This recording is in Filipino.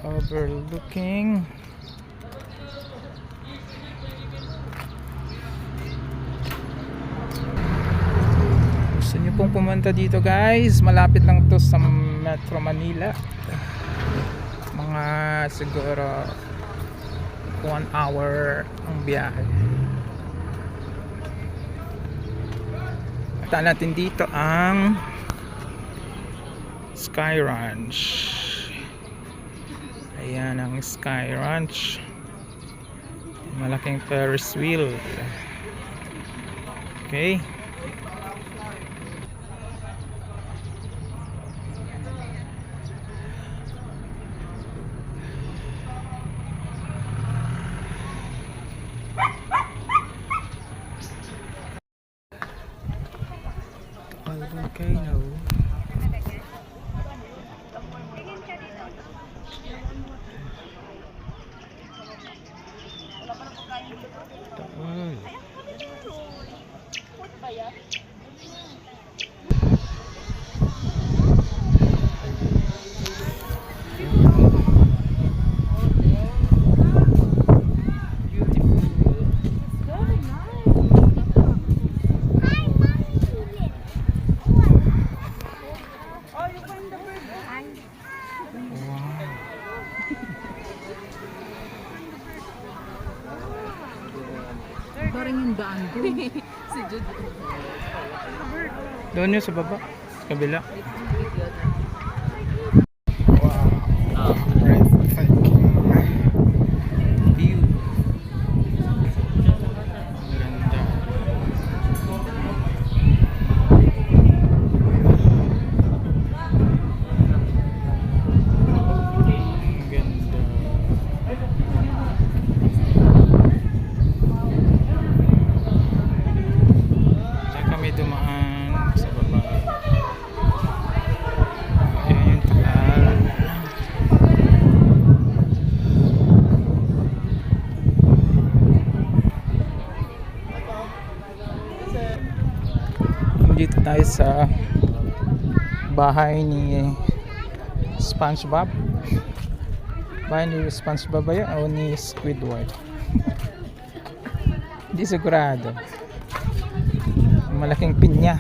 overlooking. Gusto nyo pong pumunta dito guys, malapit lang to sa Metro Manila, mga siguro 1 hour ang biyahe. Kita natin dito ang Sky Ranch. Ayan ang Sky Ranch, malaking Ferris wheel. Okay, volcano. Parang yung daan doon. Si Jude. Doon yun sa baba, sa kabila. View. Ganda. Ganda. Diyan kami dumaan sa baba. Ayan yung Taal. Dito tayo sa bahay ni SpongeBob. Bahay ni SpongeBob ba yan o ni Squidward? Hindi sigurado. Malaking pinya.